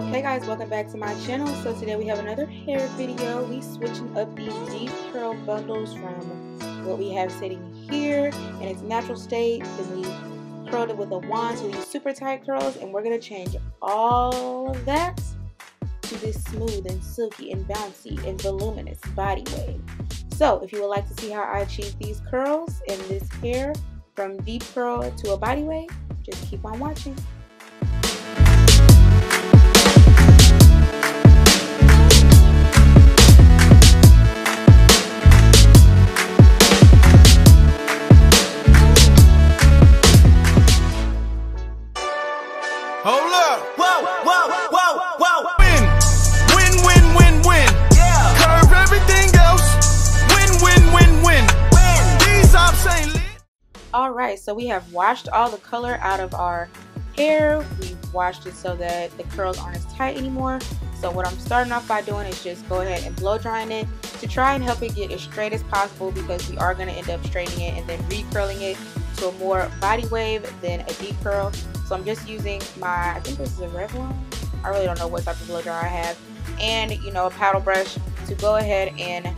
Hey guys, welcome back to my channel. So today we have another hair video. We switching up these deep curl bundles from what we have sitting here in its natural state. Then we curled it with a wand to these super tight curls, and we're gonna change all of that to this smooth and silky and bouncy and voluminous body wave. So if you would like to see how I achieve these curls and this hair from deep curl to a body wave, just keep on watching. Hold up. Whoa, whoa, whoa, whoa. Win, win, win, win, win. Yeah. Curve everything else. Win, win, win, win. Win. These ops ain't lit. Alright, so we have washed all the color out of our hair. We've washed it so that the curls aren't as tight anymore. So what I'm starting off by doing is just go ahead and blow drying it to try and help it get as straight as possible, because we are going to end up straightening it and then re-curling it to a more body wave than a deep curl. So I'm just using my, I think this is a Revlon. I really don't know what type of blow dryer I have. And, you know, a paddle brush to go ahead and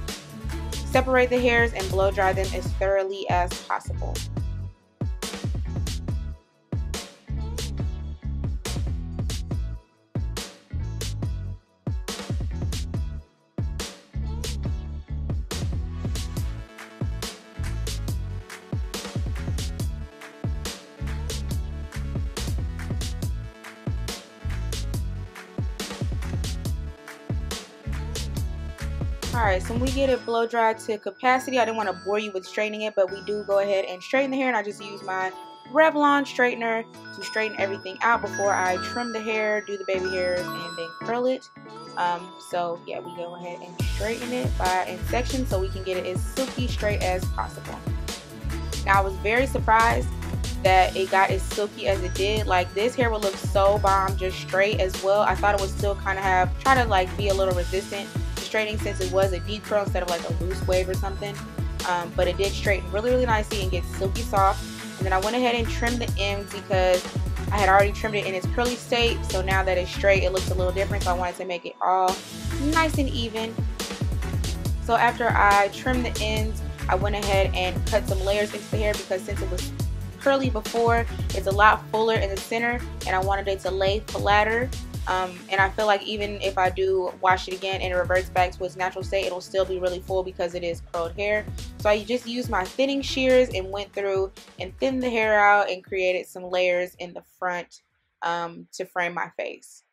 separate the hairs and blow dry them as thoroughly as possible. Alright, so when we get it blow dried to capacity, I didn't want to bore you with straightening it, but we do go ahead and straighten the hair, and I just use my Revlon straightener to straighten everything out before I trim the hair, do the baby hairs, and then curl it. So yeah, we go ahead and straighten it in sections so we can get it as silky straight as possible. Now I was very surprised that it got as silky as it did. Like, this hair would look so bomb just straight as well. I thought it would still kind of try to like be a little resistant to straightening, since it was a deep curl instead of like a loose wave or something. But it did straighten really nicely and get silky soft. And then I went ahead and trimmed the ends because I had already trimmed it in its curly state. So now that it's straight, it looks a little different. So I wanted to make it all nice and even. So after I trimmed the ends, I went ahead and cut some layers into the hair, because since it was curly before, it's a lot fuller in the center, and I wanted it to lay flatter. And I feel like even if I do wash it again and it reverts back to its natural state, it'll still be really full because it is curled hair. So I just used my thinning shears and went through and thinned the hair out and created some layers in the front to frame my face.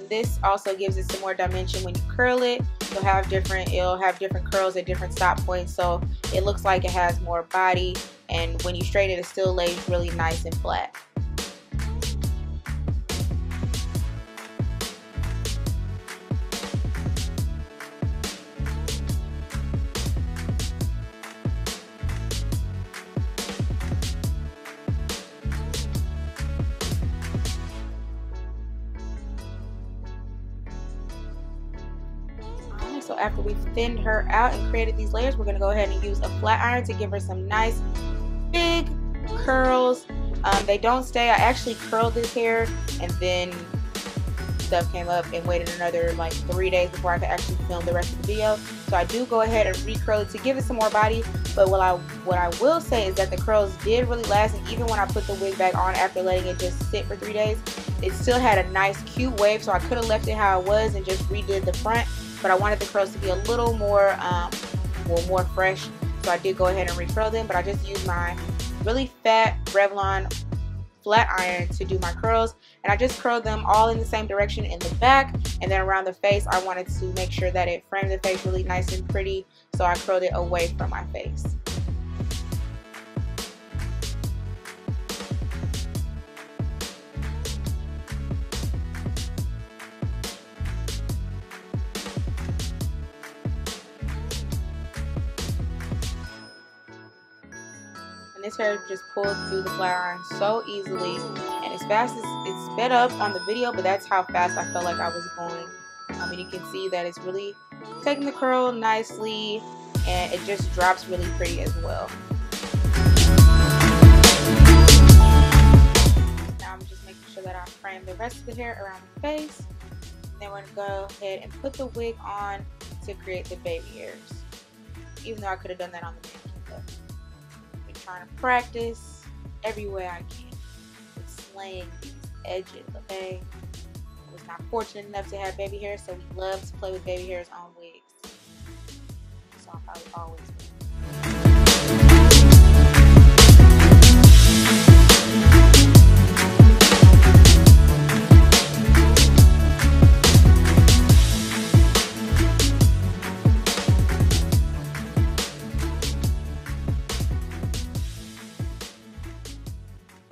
This also gives it some more dimension. When you curl it, it'll have different curls at different stop points, so it looks like it has more body, and when you straighten it, it still lays really nice and flat. So after we've thinned her out and created these layers, we're going to go ahead and use a flat iron to give her some nice big curls. They don't stay. I actually curled this hair and then stuff came up and waited another like 3 days before I could actually film the rest of the video. So I do go ahead and re-curl it to give it some more body. But what I will say is that the curls did really last, and even when I put the wig back on after letting it just sit for 3 days, it still had a nice cute wave. So I could have left it how it was and just redid the front, but I wanted the curls to be a little more more fresh, so I did go ahead and recurl them. But I just used my really fat Revlon flat iron to do my curls, and I just curled them all in the same direction in the back, and then around the face I wanted to make sure that it framed the face really nice and pretty, so I curled it away from my face. And this hair just pulled through the flat iron so easily, and as fast as It's sped up on the video, but that's how fast I felt like I was going. And you can see that it's really taking the curl nicely, and it just drops really pretty as well. Now I'm just making sure that I frame the rest of the hair around the face. And then we're going to go ahead and put the wig on to create the baby hairs. Even though I could have done that on the mannequin, but I'm trying to practice every way I can with slaying these edges, okay? I was not fortunate enough to have baby hair, so we love to play with baby hairs on wigs. So I'll probably always will.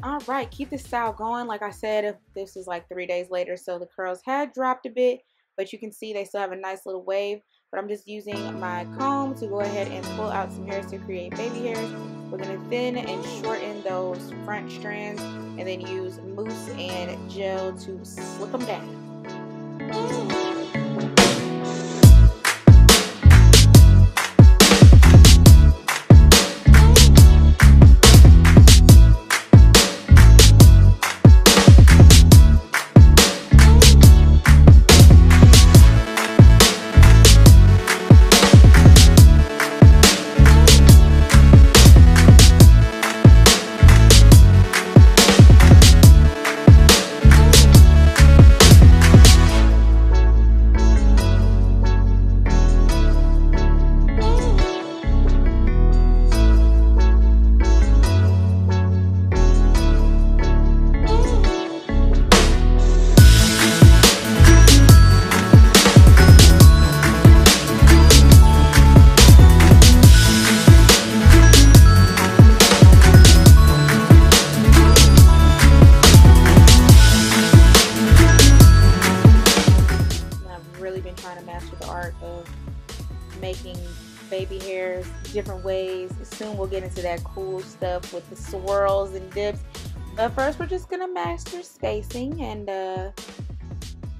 Alright, keep this style going. Like I said, this is like 3 days later, so the curls had dropped a bit, but you can see they still have a nice little wave. But I'm just using my comb to go ahead and pull out some hairs to create baby hairs. We're going to thin and shorten those front strands and then use mousse and gel to slick them down. Making baby hairs different ways. Soon we'll get into that cool stuff with the swirls and dips, but first we're just gonna master spacing and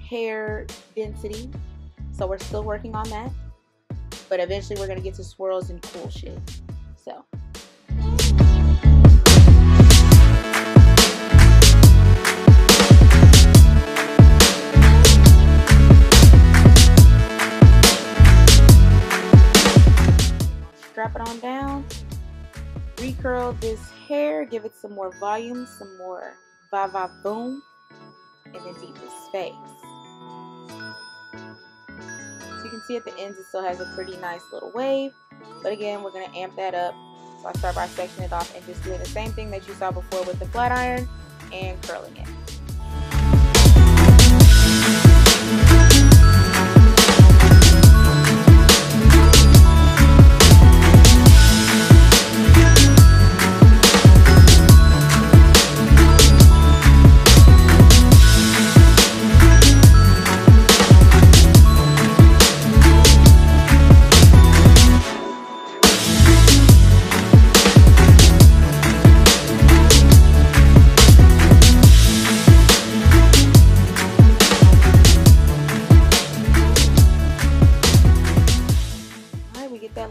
hair density, so we're still working on that, but eventually we're gonna get to swirls and cool shit. So strap it on down, recurl this hair, give it some more volume, some more va boom, and then deep this face. So you can see at the ends it still has a pretty nice little wave, but again we're going to amp that up. So I start by sectioning it off and just doing the same thing that you saw before with the flat iron and curling it.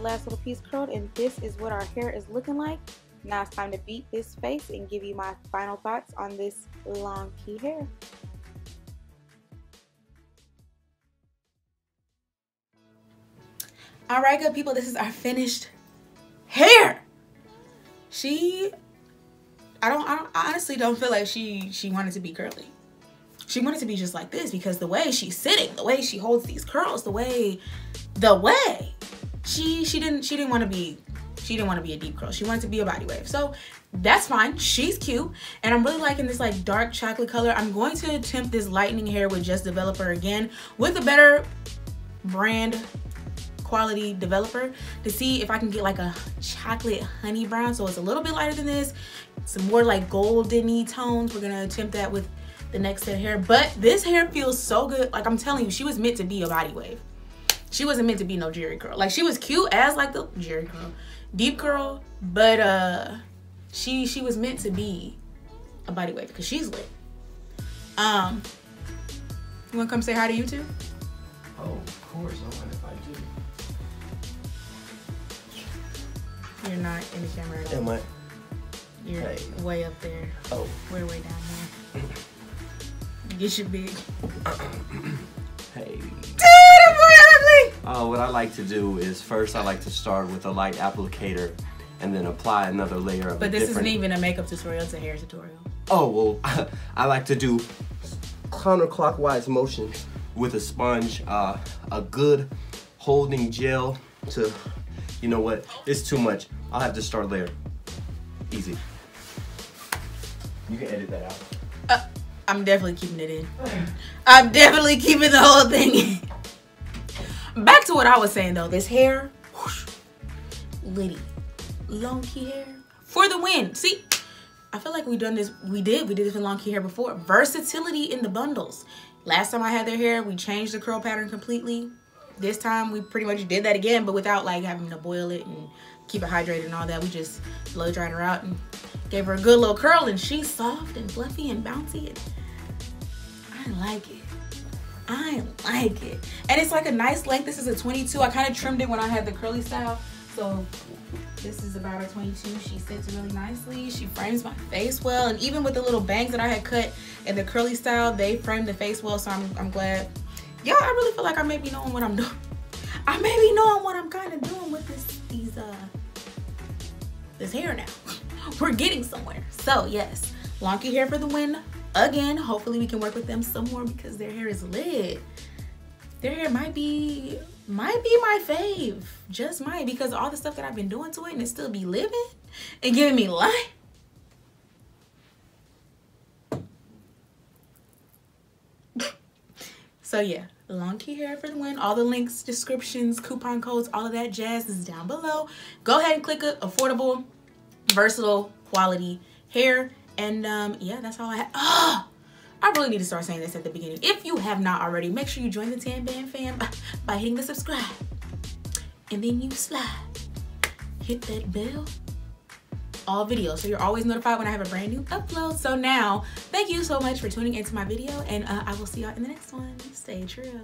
Last little piece curled, and this is what our hair is looking like. Now it's time to beat this face and give you my final thoughts on this Longqi hair. All right, good people, this is our finished hair. I honestly don't feel like she wanted to be curly. She wanted to be just like this because the way she's sitting, the way she holds these curls, the way she didn't want to be a deep curl. She wanted to be a body wave. So that's fine. She's cute, and I'm really liking this like dark chocolate color. I'm going to attempt this lightening hair with Just Developer again with a better brand quality developer to see if I can get like a chocolate honey brown, so it's a little bit lighter than this, some more like golden-y tones. We're gonna attempt that with the next set of hair, but this hair feels so good. Like I'm telling you, she was meant to be a body wave. She wasn't meant to be no Jerry curl. Like she was cute as like the Jerry curl, deep curl, but she was meant to be a body wave because she's lit. You wanna come say hi to YouTube? Oh, of course. I want if I do. You're not in the camera at all. Am I? You're way up there. Oh. We're way down here. Get your big. Hey. Dude, that boy ugly! What I like to do is first I like to start with a light applicator and then apply another layer of But this isn't even a makeup tutorial, it's a hair tutorial. Oh, well, I like to do counterclockwise motions with a sponge, a good holding gel to, you know what, it's too much. I'll have to start layer. Easy. You can edit that out. I'm definitely keeping it in. I'm definitely keeping the whole thing in. Back to what I was saying though, this hair, whoosh, litty, Longqi hair for the win. See, I feel like we did this with Longqi hair before. Versatility in the bundles. Last time I had their hair, we changed the curl pattern completely. This time we pretty much did that again, but without like having to boil it and keep it hydrated and all that. We just blow dried her out and gave her a good little curl, and she's soft and fluffy and bouncy, and I like it. I like it. And it's like a nice length. This is a 22. I kind of trimmed it when I had the curly style. So this is about a 22. She sits really nicely. She frames my face well. And even with the little bangs that I had cut in the curly style, they framed the face well. So I'm glad. Yeah, I really feel like I may be knowing what I'm doing. I may be knowing what I'm kind of doing with this hair now. We're getting somewhere. So yes, Longqi hair for the win. Again, hopefully we can work with them some more because their hair is lit. Their hair might be my fave. Just might, because all the stuff that I've been doing to it and it still be living and giving me life. So yeah, Longqi hair for the win. All the links, descriptions, coupon codes, all of that jazz is down below. Go ahead and click it. Affordable, versatile, quality hair. And yeah, that's all I have. I really need to start saying this at the beginning. If you have not already, make sure you join the Tan Band fam by hitting the subscribe. And then you slide. Hit that bell. All videos, so you're always notified when I have a brand new upload. So now, thank you so much for tuning into my video, and I will see y'all in the next one. Stay true.